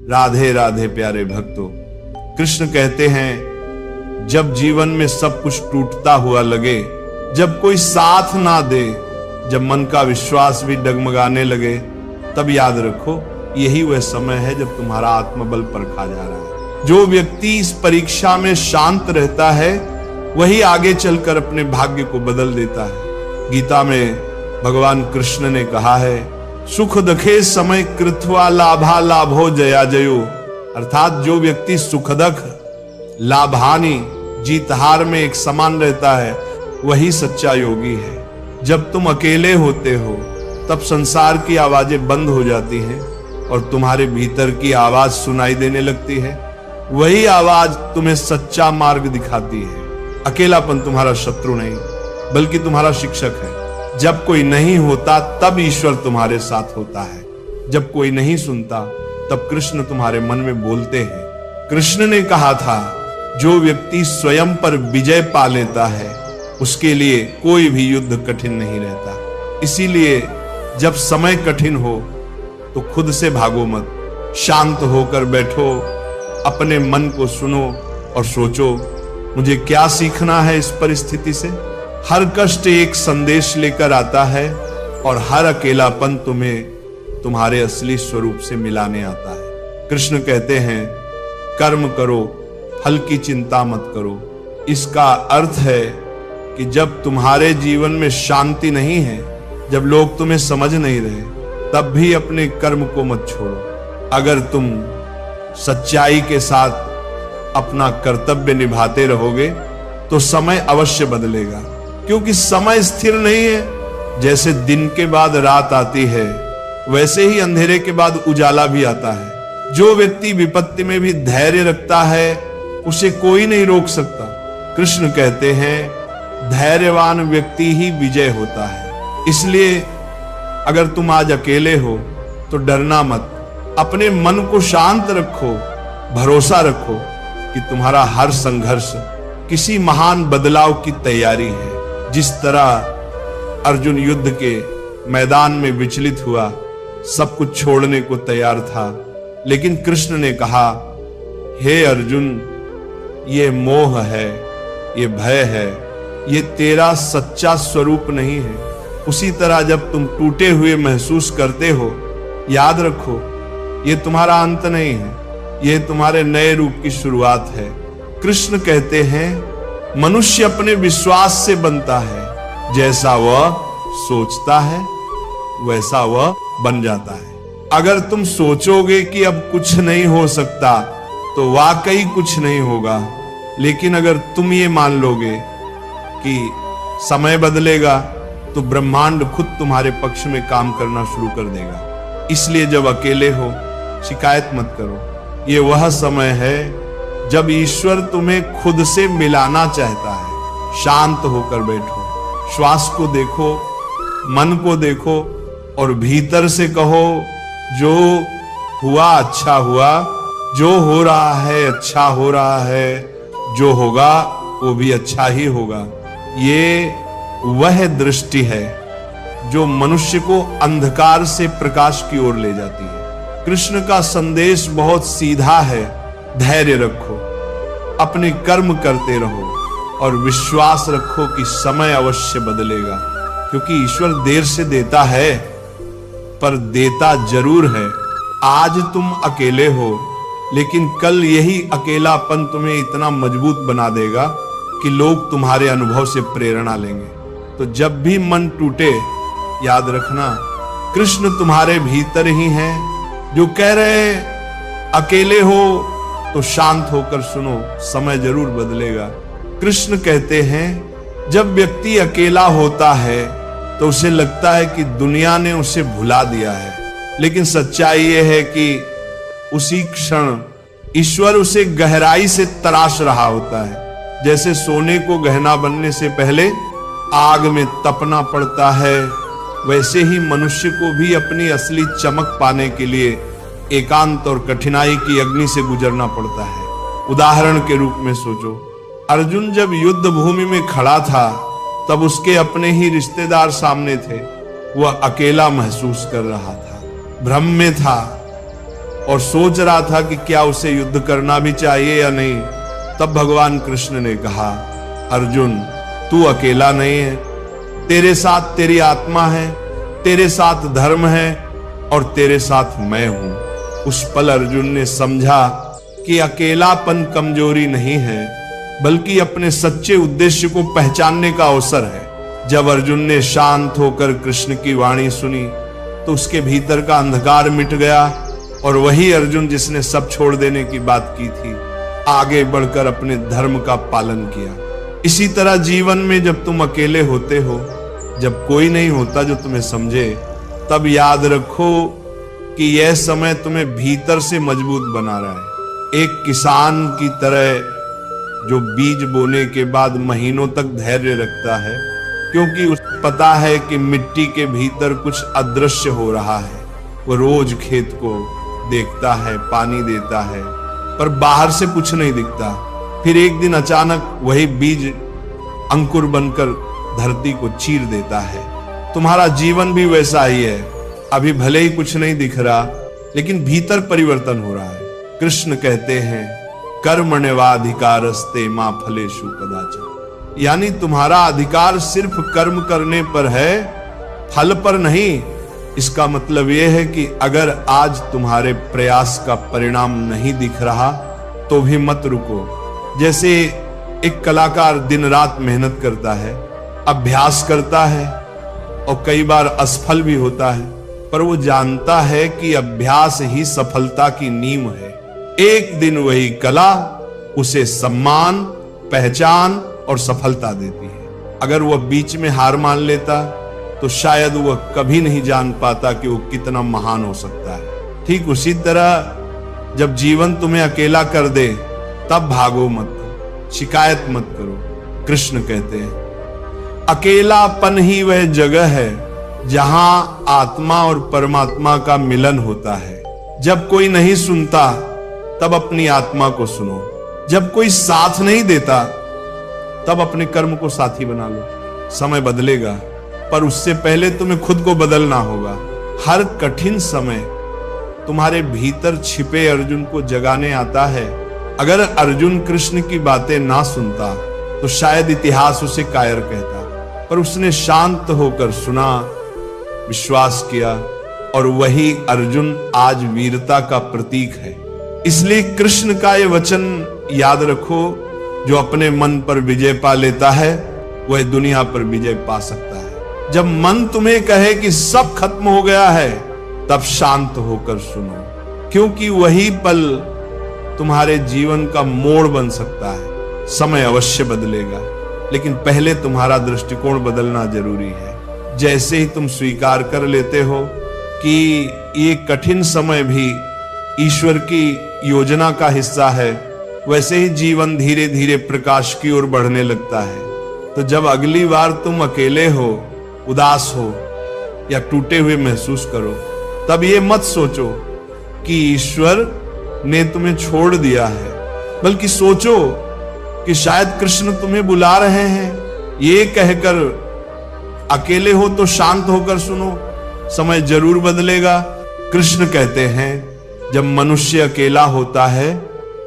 राधे राधे प्यारे भक्तों, कृष्ण कहते हैं जब जीवन में सब कुछ टूटता हुआ लगे, जब कोई साथ ना दे, जब मन का विश्वास भी डगमगाने लगे, तब याद रखो यही वह समय है जब तुम्हारा आत्मबल परखा जा रहा है। जो व्यक्ति इस परीक्षा में शांत रहता है वही आगे चलकर अपने भाग्य को बदल देता है। गीता में भगवान कृष्ण ने कहा है, सुख दखे समय कृत्वा लाभा लाभो जया जयो, अर्थात जो व्यक्ति सुखदख लाभानी जीत हार में एक समान रहता है वही सच्चा योगी है। जब तुम अकेले होते हो तब संसार की आवाजें बंद हो जाती हैं और तुम्हारे भीतर की आवाज सुनाई देने लगती है। वही आवाज तुम्हें सच्चा मार्ग दिखाती है। अकेलापन तुम्हारा शत्रु नहीं बल्कि तुम्हारा शिक्षक है। जब कोई नहीं होता तब ईश्वर तुम्हारे साथ होता है। जब कोई नहीं सुनता तब कृष्ण तुम्हारे मन में बोलते हैं। कृष्ण ने कहा था, जो व्यक्ति स्वयं पर विजय पा लेता है उसके लिए कोई भी युद्ध कठिन नहीं रहता। इसीलिए जब समय कठिन हो तो खुद से भागो मत, शांत होकर बैठो, अपने मन को सुनो और सोचो मुझे क्या सीखना है इस परिस्थिति से। हर कष्ट एक संदेश लेकर आता है और हर अकेलापन तुम्हें तुम्हारे असली स्वरूप से मिलाने आता है। कृष्ण कहते हैं, कर्म करो, फल की चिंता मत करो। इसका अर्थ है कि जब तुम्हारे जीवन में शांति नहीं है, जब लोग तुम्हें समझ नहीं रहे, तब भी अपने कर्म को मत छोड़ो। अगर तुम सच्चाई के साथ अपना कर्तव्य निभाते रहोगे तो समय अवश्य बदलेगा, क्योंकि समय स्थिर नहीं है। जैसे दिन के बाद रात आती है वैसे ही अंधेरे के बाद उजाला भी आता है। जो व्यक्ति विपत्ति में भी धैर्य रखता है उसे कोई नहीं रोक सकता। कृष्ण कहते हैं, धैर्यवान व्यक्ति ही विजय होता है। इसलिए अगर तुम आज अकेले हो तो डरना मत, अपने मन को शांत रखो, भरोसा रखो कि तुम्हारा हर संघर्ष किसी महान बदलाव की तैयारी है। जिस तरह अर्जुन युद्ध के मैदान में विचलित हुआ, सब कुछ छोड़ने को तैयार था, लेकिन कृष्ण ने कहा, हे अर्जुन, ये मोह है, ये भय है, ये तेरा सच्चा स्वरूप नहीं है। उसी तरह जब तुम टूटे हुए महसूस करते हो, याद रखो ये तुम्हारा अंत नहीं है, ये तुम्हारे नए रूप की शुरुआत है। कृष्ण कहते हैं, मनुष्य अपने विश्वास से बनता है, जैसा वह सोचता है वैसा वह बन जाता है। अगर तुम सोचोगे कि अब कुछ नहीं हो सकता तो वाकई कुछ नहीं होगा, लेकिन अगर तुम ये मान लोगे कि समय बदलेगा तो ब्रह्मांड खुद तुम्हारे पक्ष में काम करना शुरू कर देगा। इसलिए जब अकेले हो शिकायत मत करो। ये वह समय है जब ईश्वर तुम्हें खुद से मिलाना चाहता है। शांत होकर बैठो, श्वास को देखो, मन को देखो और भीतर से कहो, जो हुआ अच्छा हुआ, जो हो रहा है अच्छा हो रहा है, जो होगा वो भी अच्छा ही होगा। ये वह दृष्टि है जो मनुष्य को अंधकार से प्रकाश की ओर ले जाती है। कृष्ण का संदेश बहुत सीधा है, धैर्य रखो, अपने कर्म करते रहो और विश्वास रखो कि समय अवश्य बदलेगा, क्योंकि ईश्वर देर से देता है पर देता जरूर है। आज तुम अकेले हो, लेकिन कल यही अकेलापन तुम्हें इतना मजबूत बना देगा कि लोग तुम्हारे अनुभव से प्रेरणा लेंगे। तो जब भी मन टूटे, याद रखना कृष्ण तुम्हारे भीतर ही हैं, जो कह रहे अकेले हो तो शांत होकर सुनो, समय जरूर बदलेगा। कृष्ण कहते हैं, जब व्यक्ति अकेला होता है तो उसे लगता है कि दुनिया ने उसे भुला दिया है, लेकिन सच्चाई यह है कि उसी क्षण ईश्वर उसे गहराई से तराश रहा होता है। जैसे सोने को गहना बनने से पहले आग में तपना पड़ता है, वैसे ही मनुष्य को भी अपनी असली चमक पाने के लिए एकांत और कठिनाई की अग्नि से गुजरना पड़ता है। उदाहरण के रूप में सोचो, अर्जुन जब युद्ध भूमि में खड़ा था तब उसके अपने ही रिश्तेदार सामने थे। वह अकेला महसूस कर रहा था, भ्रम में था, और सोच रहा था कि क्या उसे युद्ध करना भी चाहिए या नहीं, तब भगवान कृष्ण ने कहा, अर्जुन तू अकेला नहीं है, तेरे साथ तेरी आत्मा है, तेरे साथ धर्म है और तेरे साथ मैं हूं। उस पल अर्जुन ने समझा कि अकेलापन कमजोरी नहीं है, बल्कि अपने सच्चे उद्देश्य को पहचानने का अवसर है। जब अर्जुन ने शांत होकर कृष्ण की वाणी सुनी तो उसके भीतर का अंधकार मिट गया और वही अर्जुन जिसने सब छोड़ देने की बात की थी, आगे बढ़कर अपने धर्म का पालन किया। इसी तरह जीवन में जब तुम अकेले होते हो, जब कोई नहीं होता जो तुम्हें समझे, तब याद रखो कि यह समय तुम्हें भीतर से मजबूत बना रहा है। एक किसान की तरह जो बीज बोने के बाद महीनों तक धैर्य रखता है, क्योंकि उसे पता है कि मिट्टी के भीतर कुछ अदृश्य हो रहा है। वो रोज खेत को देखता है, पानी देता है, पर बाहर से कुछ नहीं दिखता। फिर एक दिन अचानक वही बीज अंकुर बनकर धरती को चीर देता है। तुम्हारा जीवन भी वैसा ही है। अभी भले ही कुछ नहीं दिख रहा, लेकिन भीतर परिवर्तन हो रहा है। कृष्ण कहते हैं, कर्मण्येवाधिकारस्ते मा फलेषु कदाचन, यानी तुम्हारा अधिकार सिर्फ कर्म करने पर है, फल पर नहीं। इसका मतलब यह है कि अगर आज तुम्हारे प्रयास का परिणाम नहीं दिख रहा तो भी मत रुको। जैसे एक कलाकार दिन रात मेहनत करता है, अभ्यास करता है और कई बार असफल भी होता है, पर वो जानता है कि अभ्यास ही सफलता की नींव है। एक दिन वही कला उसे सम्मान, पहचान और सफलता देती है। अगर वह बीच में हार मान लेता तो शायद वह कभी नहीं जान पाता कि वो कितना महान हो सकता है। ठीक उसी तरह जब जीवन तुम्हें अकेला कर दे तब भागो मत, शिकायत मत करो। कृष्ण कहते हैं, अकेलापन ही वह जगह है जहां आत्मा और परमात्मा का मिलन होता है। जब कोई नहीं सुनता तब अपनी आत्मा को सुनो। जब कोई साथ नहीं देता तब अपने कर्म को साथी बना लो। समय बदलेगा, पर उससे पहले तुम्हें खुद को बदलना होगा। हर कठिन समय तुम्हारे भीतर छिपे अर्जुन को जगाने आता है। अगर अर्जुन कृष्ण की बातें ना सुनता तो शायद इतिहास उसे कायर कहता, पर उसने शांत होकर सुना, विश्वास किया, और वही अर्जुन आज वीरता का प्रतीक है। इसलिए कृष्ण का ये वचन याद रखो, जो अपने मन पर विजय पा लेता है वह दुनिया पर विजय पा सकता है। जब मन तुम्हें कहे कि सब खत्म हो गया है, तब शांत होकर सुनो, क्योंकि वही पल तुम्हारे जीवन का मोड़ बन सकता है। समय अवश्य बदलेगा, लेकिन पहले तुम्हारा दृष्टिकोण बदलना जरूरी है। जैसे ही तुम स्वीकार कर लेते हो कि ये कठिन समय भी ईश्वर की योजना का हिस्सा है, वैसे ही जीवन धीरे धीरे प्रकाश की ओर बढ़ने लगता है। तो जब अगली बार तुम अकेले हो, उदास हो या टूटे हुए महसूस करो, तब ये मत सोचो कि ईश्वर ने तुम्हें छोड़ दिया है, बल्कि सोचो कि शायद कृष्ण तुम्हें बुला रहे हैं। ये कहकर अकेले हो तो शांत होकर सुनो, समय जरूर बदलेगा। कृष्ण कहते हैं, जब मनुष्य अकेला होता है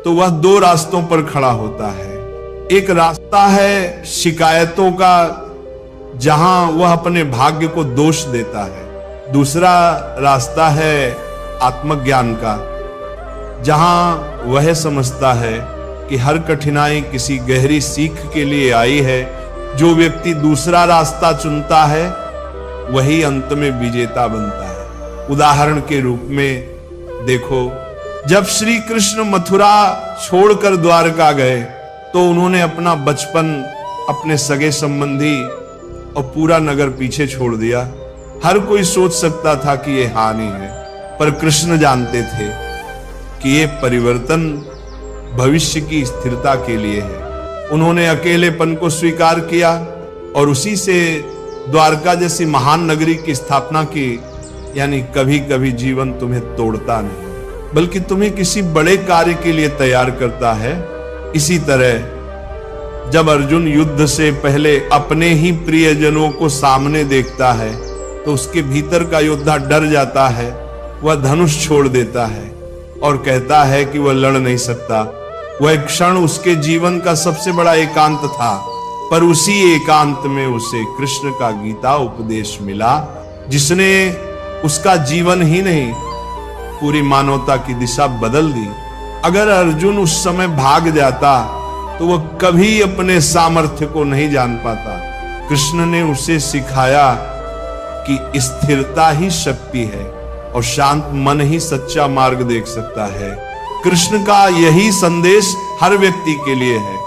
तो वह दो रास्तों पर खड़ा होता है। एक रास्ता है शिकायतों का, जहां वह अपने भाग्य को दोष देता है। दूसरा रास्ता है आत्मज्ञान का, जहां वह समझता है कि हर कठिनाई किसी गहरी सीख के लिए आई है। जो व्यक्ति दूसरा रास्ता चुनता है वही अंत में विजेता बनता है। उदाहरण के रूप में देखो, जब श्री कृष्ण मथुरा छोड़कर द्वारका गए तो उन्होंने अपना बचपन, अपने सगे संबंधी और पूरा नगर पीछे छोड़ दिया। हर कोई सोच सकता था कि यह हानि है, पर कृष्ण जानते थे कि यह परिवर्तन भविष्य की स्थिरता के लिए है। उन्होंने अकेलेपन को स्वीकार किया और उसी से द्वारका जैसी महान नगरी की स्थापना की। यानी कभी कभी जीवन तुम्हें तोड़ता नहीं, बल्कि तुम्हें किसी बड़े कार्य के लिए तैयार करता है। इसी तरह जब अर्जुन युद्ध से पहले अपने ही प्रियजनों को सामने देखता है तो उसके भीतर का योद्धा डर जाता है, वह धनुष छोड़ देता है। और कहता है कि वह लड़ नहीं सकता। वह क्षण उसके जीवन का सबसे बड़ा एकांत था, पर उसी एकांत में उसे कृष्ण का गीता उपदेश मिला, जिसने उसका जीवन ही नहीं पूरी मानवता की दिशा बदल दी। अगर अर्जुन उस समय भाग जाता तो वह कभी अपने सामर्थ्य को नहीं जान पाता। कृष्ण ने उसे सिखाया कि स्थिरता ही शक्ति है और शांत मन ही सच्चा मार्ग देख सकता है। कृष्ण का यही संदेश हर व्यक्ति के लिए है।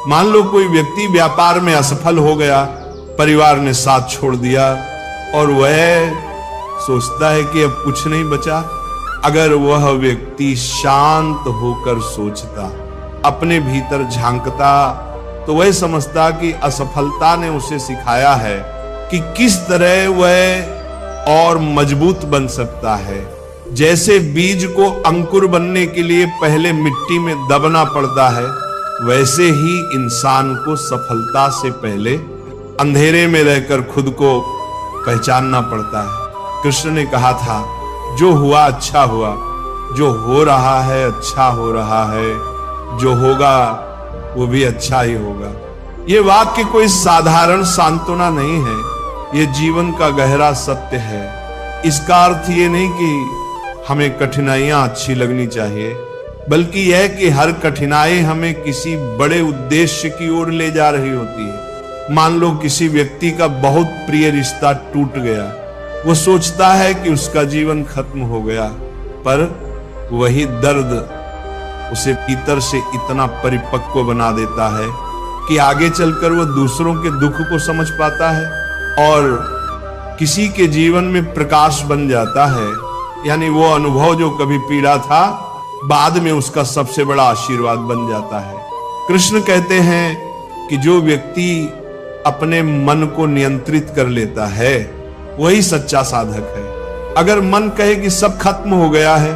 मान लो कोई व्यक्ति व्यापार में असफल हो गया, परिवार ने साथ छोड़ दिया और वह सोचता है कि अब कुछ नहीं बचा। अगर वह व्यक्ति शांत होकर सोचता, अपने भीतर झांकता, तो वह समझता कि असफलता ने उसे सिखाया है कि किस तरह वह और मजबूत बन सकता है। जैसे बीज को अंकुर बनने के लिए पहले मिट्टी में दबना पड़ता है, वैसे ही इंसान को सफलता से पहले अंधेरे में रहकर खुद को पहचानना पड़ता है। कृष्ण ने कहा था, जो हुआ अच्छा हुआ, जो हो रहा है अच्छा हो रहा है, जो होगा वो भी अच्छा ही होगा। ये वाक्य कोई साधारण सांत्वना नहीं है, ये जीवन का गहरा सत्य है। इसका अर्थ ये नहीं कि हमें कठिनाइयां अच्छी लगनी चाहिए, बल्कि यह कि हर कठिनाई हमें किसी बड़े उद्देश्य की ओर ले जा रही होती है। मान लो किसी व्यक्ति का बहुत प्रिय रिश्ता टूट गया, वो सोचता है कि उसका जीवन खत्म हो गया, पर वही दर्द उसे भीतर से इतना परिपक्व बना देता है कि आगे चलकर वो दूसरों के दुख को समझ पाता है और किसी के जीवन में प्रकाश बन जाता है। यानी वो अनुभव जो कभी पीड़ा था, बाद में उसका सबसे बड़ा आशीर्वाद बन जाता है। कृष्ण कहते हैं कि जो व्यक्ति अपने मन को नियंत्रित कर लेता है, वही सच्चा साधक है। अगर मन कहे कि सब खत्म हो गया है,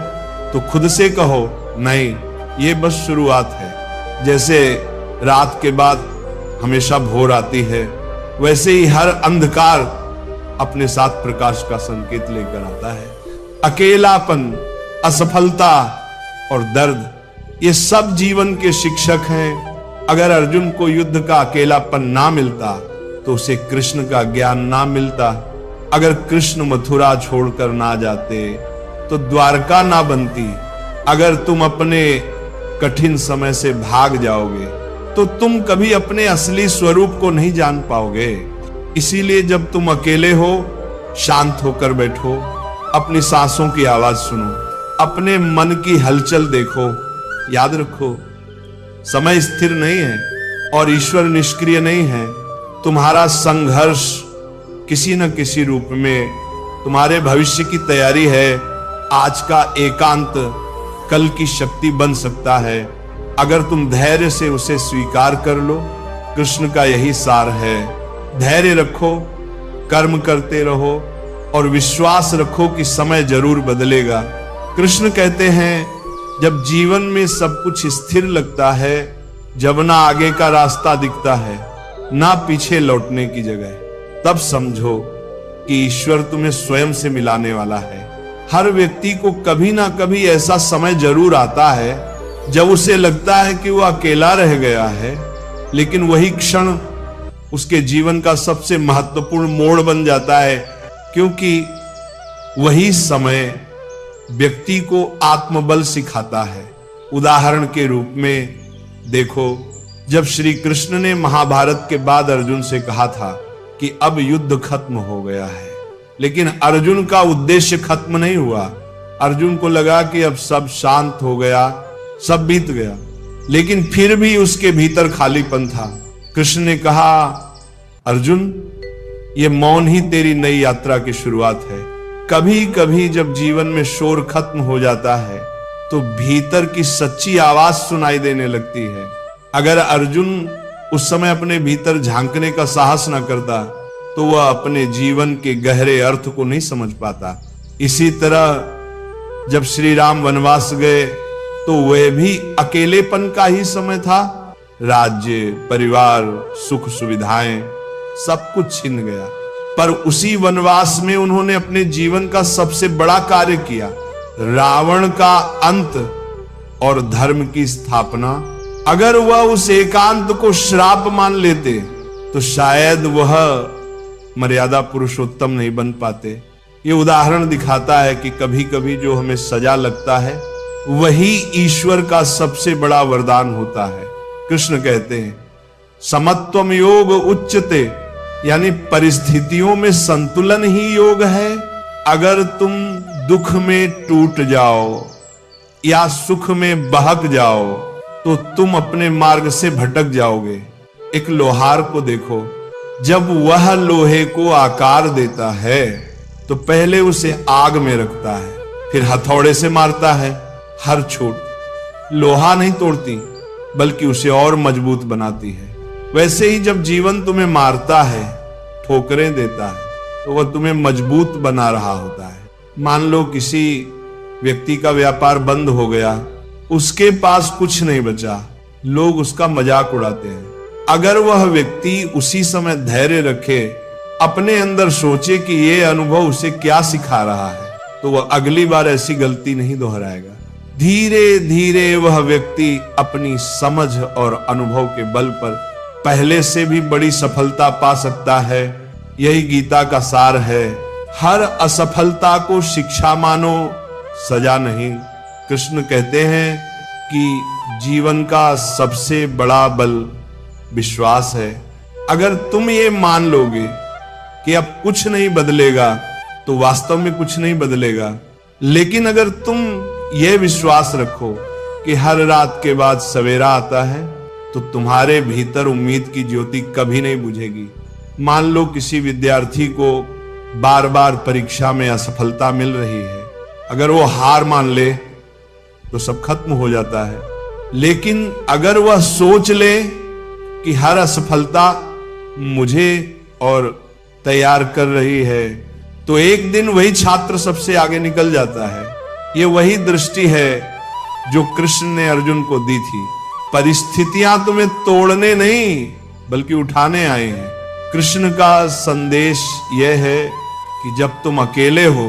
तो खुद से कहो, नहीं, ये बस शुरुआत है। जैसे रात के बाद हमेशा भोर आती है, वैसे ही हर अंधकार अपने साथ प्रकाश का संकेत लेकर आता है। अकेलापन, असफलता और दर्द, ये सब जीवन के शिक्षक हैं। अगर अर्जुन को युद्ध का अकेलापन ना मिलता, तो उसे कृष्ण का ज्ञान ना मिलता। अगर कृष्ण मथुरा छोड़कर ना जाते, तो द्वारका ना बनती। अगर तुम अपने कठिन समय से भाग जाओगे, तो तुम कभी अपने असली स्वरूप को नहीं जान पाओगे। इसीलिए जब तुम अकेले हो, शांत होकर बैठो, अपनी सांसों की आवाज सुनो, अपने मन की हलचल देखो। याद रखो, समय स्थिर नहीं है और ईश्वर निष्क्रिय नहीं है। तुम्हारा संघर्ष किसी न किसी रूप में तुम्हारे भविष्य की तैयारी है। आज का एकांत कल की शक्ति बन सकता है, अगर तुम धैर्य से उसे स्वीकार कर लो। कृष्ण का यही सार है, धैर्य रखो, कर्म करते रहो और विश्वास रखो कि समय जरूर बदलेगा। कृष्ण कहते हैं, जब जीवन में सब कुछ स्थिर लगता है, जब ना आगे का रास्ता दिखता है, ना पीछे लौटने की जगह, तब समझो कि ईश्वर तुम्हें स्वयं से मिलाने वाला है। हर व्यक्ति को कभी ना कभी ऐसा समय जरूर आता है जब उसे लगता है कि वो अकेला रह गया है, लेकिन वही क्षण उसके जीवन का सबसे महत्वपूर्ण मोड़ बन जाता है, क्योंकि वही समय व्यक्ति को आत्मबल सिखाता है। उदाहरण के रूप में देखो, जब श्री कृष्ण ने महाभारत के बाद अर्जुन से कहा था कि अब युद्ध खत्म हो गया है, लेकिन अर्जुन का उद्देश्य खत्म नहीं हुआ। अर्जुन को लगा कि अब सब शांत हो गया, सब बीत गया, लेकिन फिर भी उसके भीतर खालीपन था। कृष्ण ने कहा, अर्जुन, ये मौन ही तेरी नई यात्रा की शुरुआत है। कभी कभी जब जीवन में शोर खत्म हो जाता है, तो भीतर की सच्ची आवाज सुनाई देने लगती है। अगर अर्जुन उस समय अपने भीतर झांकने का साहस न करता, तो वह अपने जीवन के गहरे अर्थ को नहीं समझ पाता। इसी तरह जब श्री राम वनवास गए, तो वह भी अकेलेपन का ही समय था। राज्य, परिवार, सुख सुविधाएं, सब कुछ छिन गया। पर उसी वनवास में उन्होंने अपने जीवन का सबसे बड़ा कार्य किया। रावण का अंत और धर्म की स्थापना। अगर वह उस एकांत को श्राप मान लेते तो शायद वह मर्यादा पुरुषोत्तम नहीं बन पाते। ये उदाहरण दिखाता है कि कभी कभी जो हमें सजा लगता है वही ईश्वर का सबसे बड़ा वरदान होता है। कृष्ण कहते हैं समत्वम योग उच्चते, यानी परिस्थितियों में संतुलन ही योग है। अगर तुम दुख में टूट जाओ या सुख में बहक जाओ तो तुम अपने मार्ग से भटक जाओगे। एक लोहार को देखो, जब वह लोहे को आकार देता है तो पहले उसे आग में रखता है, फिर हथौड़े से मारता है। हर चोट लोहा नहीं तोड़ती बल्कि उसे और मजबूत बनाती है। वैसे ही जब जीवन तुम्हें मारता है, ठोकरें देता है, तो वह तुम्हें मजबूत बना रहा होता है। मान लो किसी व्यक्ति का व्यापार बंद हो गया, उसके पास कुछ नहीं बचा, लोग उसका मजाक उड़ाते हैं। अगर वह व्यक्ति उसी समय धैर्य रखे, अपने अंदर सोचे कि यह अनुभव उसे क्या सिखा रहा है, तो वह अगली बार ऐसी गलती नहीं दोहराएगा। धीरे धीरे वह व्यक्ति अपनी समझ और अनुभव के बल पर पहले से भी बड़ी सफलता पा सकता है। यही गीता का सार है। हर असफलता को शिक्षा मानो, सजा नहीं। कृष्ण कहते हैं कि जीवन का सबसे बड़ा बल विश्वास है। अगर तुम ये मान लोगे कि अब कुछ नहीं बदलेगा तो वास्तव में कुछ नहीं बदलेगा। लेकिन अगर तुम ये विश्वास रखो कि हर रात के बाद सवेरा आता है तो तुम्हारे भीतर उम्मीद की ज्योति कभी नहीं बुझेगी। मान लो किसी विद्यार्थी को बार बार परीक्षा में असफलता मिल रही है, अगर वो हार मान ले तो सब खत्म हो जाता है। लेकिन अगर वह सोच ले कि हर असफलता मुझे और तैयार कर रही है, तो एक दिन वही छात्र सबसे आगे निकल जाता है। ये वही दृष्टि है जो कृष्ण ने अर्जुन को दी थी। परिस्थितियां तुम्हें तोड़ने नहीं बल्कि उठाने आए हैं। कृष्ण का संदेश यह है कि जब तुम अकेले हो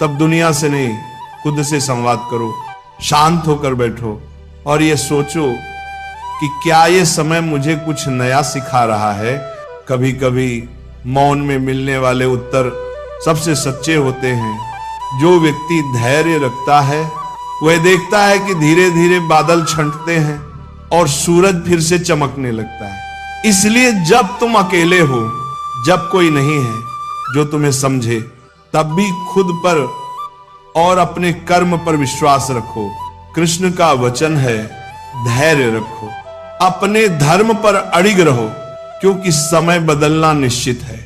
तब दुनिया से नहीं, खुद से संवाद करो, शांत होकर बैठो और ये सोचो कि क्या ये समय मुझे कुछ नया सिखा रहा है। कभी कभी मौन में मिलने वाले उत्तर सबसे सच्चे होते हैं। जो व्यक्ति धैर्य रखता है वह देखता है कि धीरे धीरे बादल छंटते हैं और सूरज फिर से चमकने लगता है। इसलिए जब तुम अकेले हो, जब कोई नहीं है जो तुम्हें समझे, तब भी खुद पर और अपने कर्म पर विश्वास रखो। कृष्ण का वचन है धैर्य रखो, अपने धर्म पर अड़िग रहो, क्योंकि समय बदलना निश्चित है।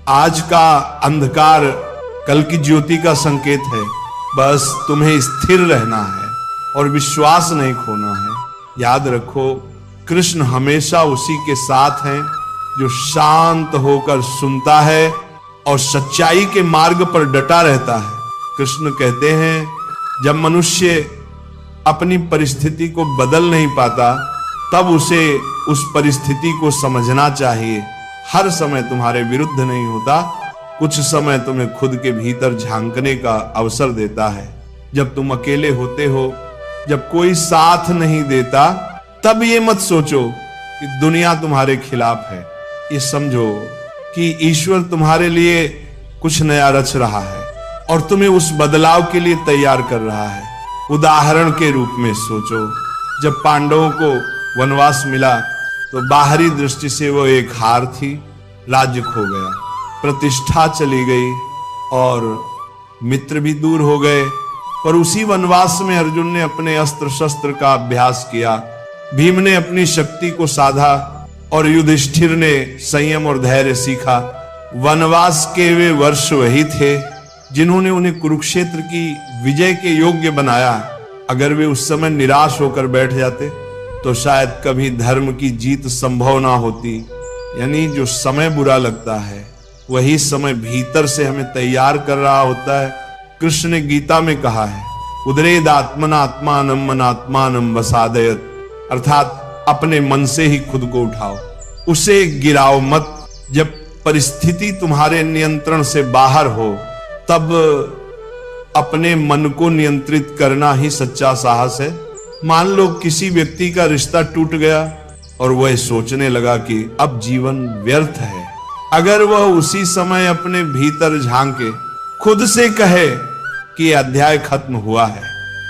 आज का अंधकार कल की ज्योति का संकेत है। बस तुम्हें स्थिर रहना है और विश्वास नहीं खोना है। याद रखो, कृष्ण हमेशा उसी के साथ हैं जो शांत होकर सुनता है और सच्चाई के मार्ग पर डटा रहता है। कृष्ण कहते हैं, जब मनुष्य अपनी परिस्थिति को बदल नहीं पाता तब उसे उस परिस्थिति को समझना चाहिए। हर समय तुम्हारे विरुद्ध नहीं होता, कुछ समय तुम्हें खुद के भीतर झांकने का अवसर देता है। जब तुम अकेले होते हो, जब कोई साथ नहीं देता, तब ये मत सोचो कि दुनिया तुम्हारे खिलाफ है। ये समझो कि ईश्वर तुम्हारे लिए कुछ नया रच रहा है और तुम्हें उस बदलाव के लिए तैयार कर रहा है। उदाहरण के रूप में सोचो, जब पांडवों को वनवास मिला तो बाहरी दृष्टि से वो एक हार थी, राज्य खो गया, प्रतिष्ठा चली गई और मित्र भी दूर हो गए। पर उसी वनवास में अर्जुन ने अपने अस्त्र शस्त्र का अभ्यास किया, भीम ने अपनी शक्ति को साधा और युधिष्ठिर ने संयम और धैर्य सीखा। वनवास के वे वर्ष वही थे जिन्होंने उन्हें कुरुक्षेत्र की विजय के योग्य बनाया। अगर वे उस समय निराश होकर बैठ जाते तो शायद कभी धर्म की जीत संभव ना होती। यानी जो समय बुरा लगता है वही समय भीतर से हमें तैयार कर रहा होता है। कृष्ण ने गीता में कहा है, उदरेद आत्मनात्मानम मनात्मानम वसादयत, अर्थात अपने मन से ही खुद को उठाओ, उसे गिराओ मत। जब परिस्थिति तुम्हारे नियंत्रण से बाहर हो तब अपने मन को नियंत्रित करना ही सच्चा साहस है। मान लो किसी व्यक्ति का रिश्ता टूट गया और वह सोचने लगा कि अब जीवन व्यर्थ है। अगर वह उसी समय अपने भीतर झांके खुद से कहे कि अध्याय खत्म हुआ है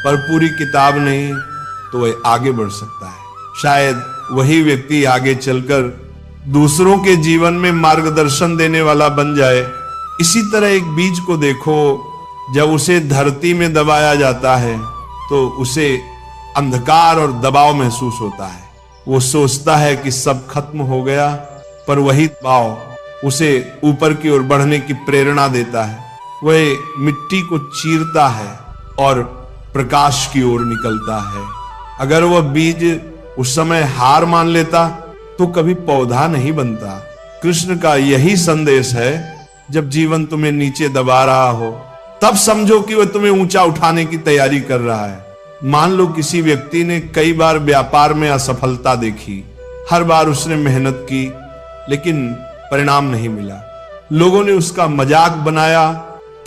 पर पूरी किताब नहीं, तो वह आगे बढ़ सकता है। शायद वही व्यक्ति आगे चलकर दूसरों के जीवन में मार्गदर्शन देने वाला बन जाए। इसी तरह एक बीज को देखो, जब उसे धरती में दबाया जाता है तो उसे अंधकार और दबाव महसूस होता है। वो सोचता है कि सब खत्म हो गया, पर वही दबाव उसे ऊपर की ओर बढ़ने की प्रेरणा देता है। वह मिट्टी को चीरता है और प्रकाश की ओर निकलता है। अगर वह बीज उस समय हार मान लेता तो कभी पौधा नहीं बनता। कृष्ण का यही संदेश है, जब जीवन तुम्हें नीचे दबा रहा हो तब समझो कि वह तुम्हें ऊंचा उठाने की तैयारी कर रहा है। मान लो किसी व्यक्ति ने कई बार व्यापार में असफलता देखी, हर बार उसने मेहनत की लेकिन परिणाम नहीं मिला। लोगों ने उसका मजाक बनाया,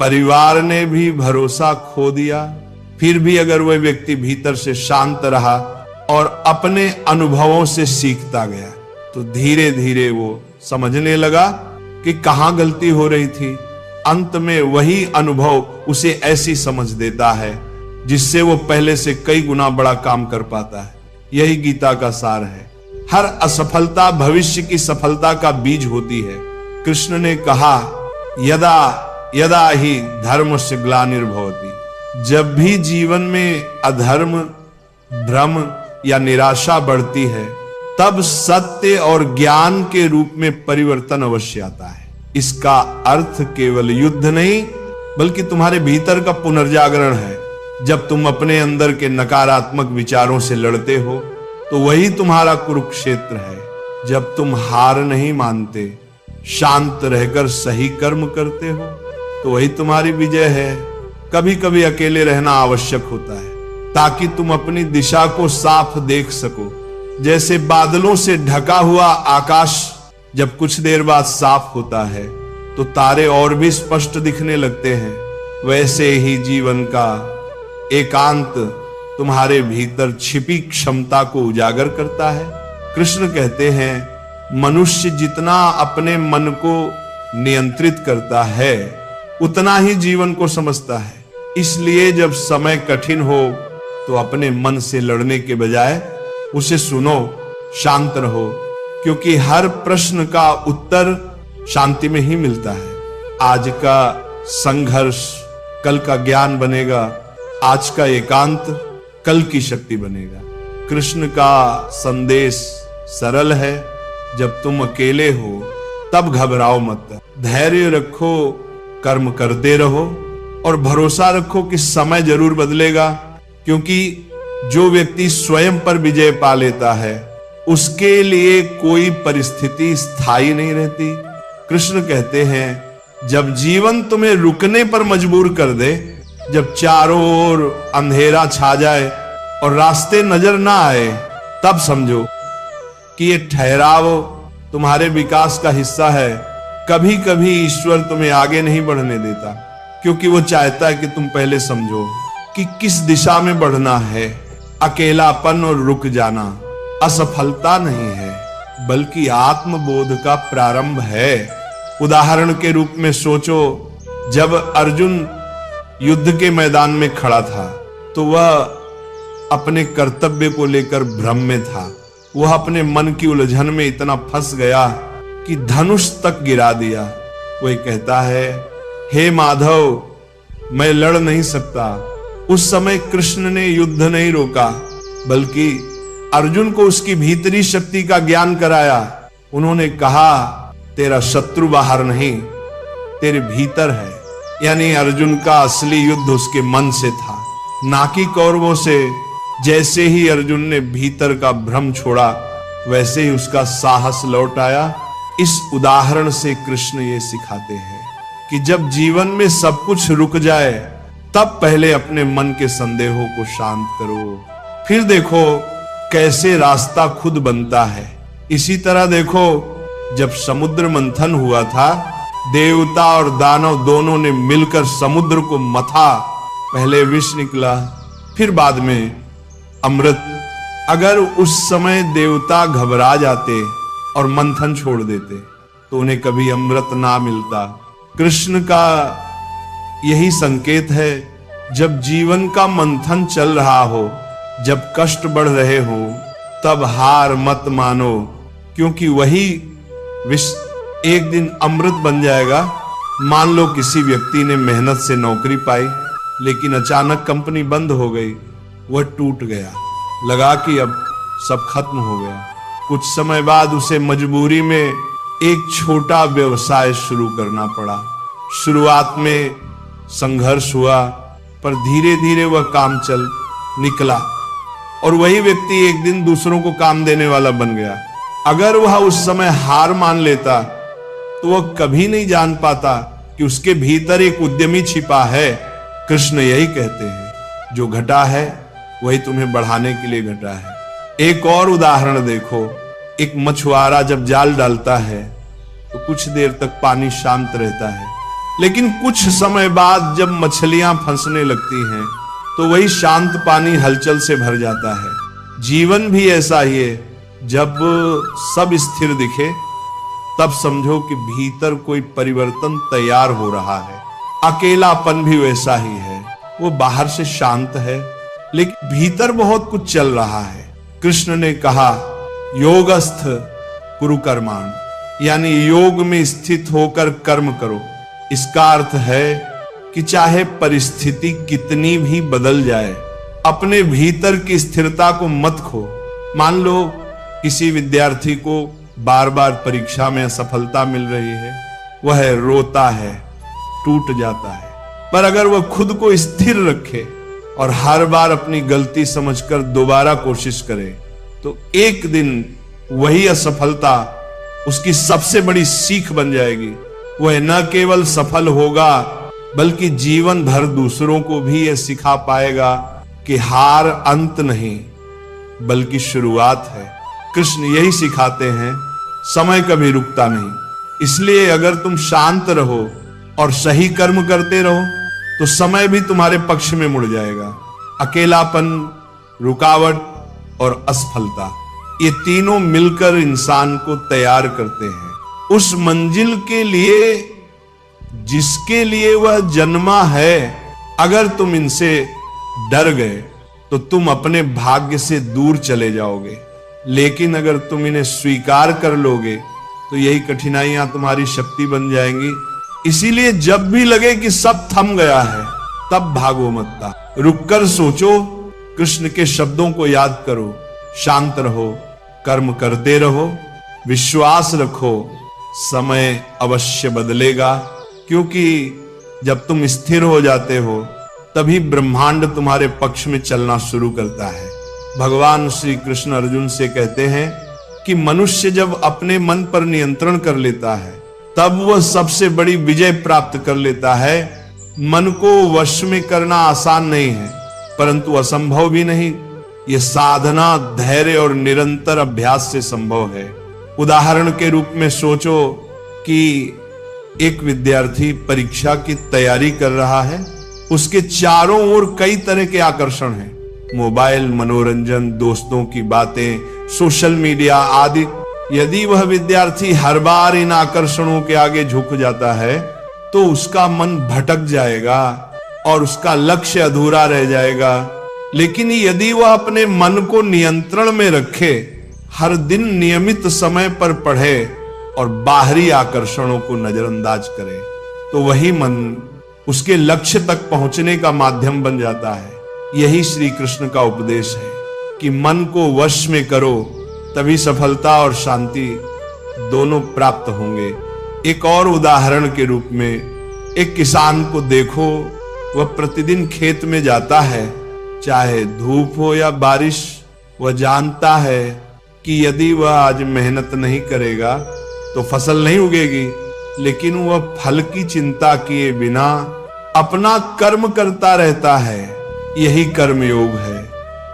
परिवार ने भी भरोसा खो दिया। फिर भी अगर वह व्यक्ति भीतर से शांत रहा और अपने अनुभवों से सीखता गया तो धीरे धीरे वो समझने लगा कि कहां गलती हो रही थी। अंत में वही अनुभव उसे ऐसी समझ देता है जिससे वो पहले से कई गुना बड़ा काम कर पाता है। यही गीता का सार है। हर असफलता भविष्य की सफलता का बीज होती है। कृष्ण ने कहा, यदा यदा ही धर्मस्य ग्लानिर्भवति। जब भी जीवन में अधर्म, भ्रम या निराशा बढ़ती है तब सत्य और ज्ञान के रूप में परिवर्तन अवश्य आता है। इसका अर्थ केवल युद्ध नहीं बल्कि तुम्हारे भीतर का पुनर्जागरण है। जब तुम अपने अंदर के नकारात्मक विचारों से लड़ते हो तो वही तुम्हारा कुरुक्षेत्र है। जब तुम हार नहीं मानते, शांत रहकर सही कर्म करते हो तो वही तुम्हारी विजय है। कभी कभी अकेले रहना आवश्यक होता है ताकि तुम अपनी दिशा को साफ देख सको। जैसे बादलों से ढका हुआ आकाश जब कुछ देर बाद साफ होता है तो तारे और भी स्पष्ट दिखने लगते हैं, वैसे ही जीवन का एकांत तुम्हारे भीतर छिपी क्षमता को उजागर करता है। कृष्ण कहते हैं, मनुष्य जितना अपने मन को नियंत्रित करता है उतना ही जीवन को समझता है। इसलिए जब समय कठिन हो तो अपने मन से लड़ने के बजाय उसे सुनो, शांत रहो, क्योंकि हर प्रश्न का उत्तर शांति में ही मिलता है। आज का संघर्ष कल का ज्ञान बनेगा, आज का एकांत कल की शक्ति बनेगा। कृष्ण का संदेश सरल है, जब तुम अकेले हो तब घबराओ मत, धैर्य रखो, कर्म करते रहो और भरोसा रखो कि समय जरूर बदलेगा। क्योंकि जो व्यक्ति स्वयं पर विजय पा लेता है उसके लिए कोई परिस्थिति स्थायी नहीं रहती। कृष्ण कहते हैं, जब जीवन तुम्हें रुकने पर मजबूर कर दे, जब चारों ओर अंधेरा छा जाए और रास्ते नजर ना आए, तब समझो कि ये ठहराव तुम्हारे विकास का हिस्सा है। कभी कभी ईश्वर तुम्हें आगे नहीं बढ़ने देता क्योंकि वो चाहता है कि तुम पहले समझो कि किस दिशा में बढ़ना है। अकेलापन और रुक जाना असफलता नहीं है बल्कि आत्मबोध का प्रारंभ है। उदाहरण के रूप में सोचो, जब अर्जुन युद्ध के मैदान में खड़ा था तो वह अपने कर्तव्य को लेकर भ्रम में था। वह अपने मन की उलझन में इतना फंस गया कि धनुष तक गिरा दिया। वह कहता है, हे माधव, मैं लड़ नहीं सकता। उस समय कृष्ण ने युद्ध नहीं रोका बल्कि अर्जुन को उसकी भीतरी शक्ति का ज्ञान कराया। उन्होंने कहा, तेरा शत्रु बाहर नहीं तेरे भीतर है। यानी अर्जुन का असली युद्ध उसके मन से था, ना कि कौरवों से। जैसे ही अर्जुन ने भीतर का भ्रम छोड़ा वैसे ही उसका साहस लौट आया। इस उदाहरण से कृष्ण ये सिखाते हैं कि जब जीवन में सब कुछ रुक जाए तब पहले अपने मन के संदेहों को शांत करो, फिर देखो कैसे रास्ता खुद बनता है। इसी तरह देखो, जब समुद्र मंथन हुआ था, देवता और दानव दोनों ने मिलकर समुद्र को मथा पहले विष निकला, फिर बाद में अमृत। अगर उस समय देवता घबरा जाते और मंथन छोड़ देते तो उन्हें कभी अमृत ना मिलता। कृष्ण का यही संकेत है, जब जीवन का मंथन चल रहा हो, जब कष्ट बढ़ रहे हो, तब हार मत मानो, क्योंकि वही विष एक दिन अमृत बन जाएगा। मान लो किसी व्यक्ति ने मेहनत से नौकरी पाई, लेकिन अचानक कंपनी बंद हो गई, वह टूट गया, लगा कि अब सब खत्म हो गया। कुछ समय बाद उसे मजबूरी में एक छोटा व्यवसाय शुरू करना पड़ा। शुरुआत में संघर्ष हुआ, पर धीरे धीरे वह काम चल निकला और वही व्यक्ति एक दिन दूसरों को काम देने वाला बन गया। अगर वह उस समय हार मान लेता तो वह कभी नहीं जान पाता कि उसके भीतर एक उद्यमी छिपा है। कृष्ण यही कहते हैं, जो घटा है वही तुम्हें बढ़ाने के लिए घटा है। एक और उदाहरण देखो, एक मछुआरा जब जाल डालता है तो कुछ देर तक पानी शांत रहता है, लेकिन कुछ समय बाद जब मछलियां फंसने लगती हैं तो वही शांत पानी हलचल से भर जाता है। जीवन भी ऐसा ही है, जब सब स्थिर दिखे तब समझो कि भीतर कोई परिवर्तन तैयार हो रहा है। अकेलापन भी वैसा ही है, वो बाहर से शांत है लेकिन भीतर बहुत कुछ चल रहा है। कृष्ण ने कहा, योगस्थ कुरु कर्माण, यानी योग में स्थित होकर कर्म करो। इसका अर्थ है कि चाहे परिस्थिति कितनी भी बदल जाए, अपने भीतर की स्थिरता को मत खो। मान लो किसी विद्यार्थी को बार बार परीक्षा में असफलता मिल रही है, वह रोता है, टूट जाता है, पर अगर वह खुद को स्थिर रखे और हर बार अपनी गलती समझकर दोबारा कोशिश करे तो एक दिन वही असफलता उसकी सबसे बड़ी सीख बन जाएगी। वह न केवल सफल होगा बल्कि जीवन भर दूसरों को भी यह सिखा पाएगा कि हार अंत नहीं बल्कि शुरुआत है। कृष्ण यही सिखाते हैं, समय कभी रुकता नहीं। इसलिए अगर तुम शांत रहो और सही कर्म करते रहो तो समय भी तुम्हारे पक्ष में मुड़ जाएगा। अकेलापन, रुकावट और असफलता, ये तीनों मिलकर इंसान को तैयार करते हैं उस मंजिल के लिए जिसके लिए वह जन्मा है। अगर तुम इनसे डर गए तो तुम अपने भाग्य से दूर चले जाओगे, लेकिन अगर तुम इन्हें स्वीकार कर लोगे तो यही कठिनाइयां तुम्हारी शक्ति बन जाएंगी। इसीलिए जब भी लगे कि सब थम गया है तब भागो मत, रुककर सोचो, कृष्ण के शब्दों को याद करो, शांत रहो, कर्म करते रहो, विश्वास रखो, समय अवश्य बदलेगा। क्योंकि जब तुम स्थिर हो जाते हो तभी ब्रह्मांड तुम्हारे पक्ष में चलना शुरू करता है। भगवान श्री कृष्ण अर्जुन से कहते हैं कि मनुष्य जब अपने मन पर नियंत्रण कर लेता है तब वह सबसे बड़ी विजय प्राप्त कर लेता है। मन को वश में करना आसान नहीं है, परंतु असंभव भी नहीं। यह साधना, धैर्य और निरंतर अभ्यास से संभव है। उदाहरण के रूप में सोचो कि एक विद्यार्थी परीक्षा की तैयारी कर रहा है, उसके चारों ओर कई तरह के आकर्षण हैं, मोबाइल, मनोरंजन, दोस्तों की बातें, सोशल मीडिया आदि। यदि वह विद्यार्थी हर बार इन आकर्षणों के आगे झुक जाता है तो उसका मन भटक जाएगा और उसका लक्ष्य अधूरा रह जाएगा। लेकिन यदि वह अपने मन को नियंत्रण में रखे, हर दिन नियमित समय पर पढ़े और बाहरी आकर्षणों को नजरअंदाज करे, तो वही मन उसके लक्ष्य तक पहुंचने का माध्यम बन जाता है। यही श्री कृष्ण का उपदेश है कि मन को वश में करो, तभी सफलता और शांति दोनों प्राप्त होंगे। एक और उदाहरण के रूप में एक किसान को देखो, वह प्रतिदिन खेत में जाता है, चाहे धूप हो या बारिश। वह जानता है कि यदि वह आज मेहनत नहीं करेगा तो फसल नहीं उगेगी, लेकिन वह फल की चिंता किए बिना अपना कर्म करता रहता है। यही कर्म योग है,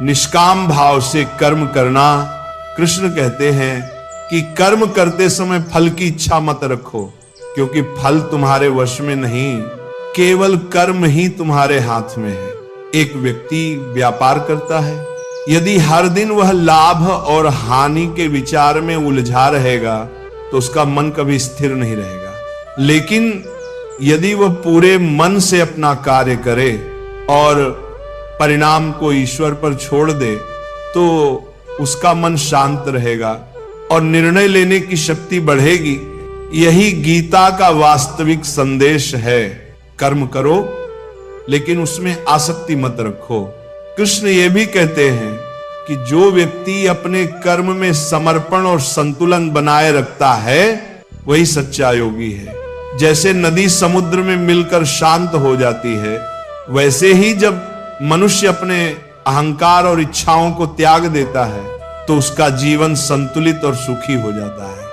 निष्काम भाव से कर्म करना। कृष्ण कहते हैं कि कर्म करते समय फल की इच्छा मत रखो, क्योंकि फल तुम्हारे वश में नहीं, केवल कर्म ही तुम्हारे हाथ में है। एक व्यक्ति व्यापार करता है, यदि हर दिन वह लाभ और हानि के विचार में उलझा रहेगा तो उसका मन कभी स्थिर नहीं रहेगा। लेकिन यदि वह पूरे मन से अपना कार्य करे और परिणाम को ईश्वर पर छोड़ दे तो उसका मन शांत रहेगा और निर्णय लेने की शक्ति बढ़ेगी। यही गीता का वास्तविक संदेश है। कर्म करो लेकिन उसमें आसक्ति मत रखो। कृष्ण ये भी कहते हैं कि जो व्यक्ति अपने कर्म में समर्पण और संतुलन बनाए रखता है वही सच्चा योगी है। जैसे नदी समुद्र में मिलकर शांत हो जाती है, वैसे ही जब मनुष्य अपने अहंकार और इच्छाओं को त्याग देता है तो उसका जीवन संतुलित और सुखी हो जाता है।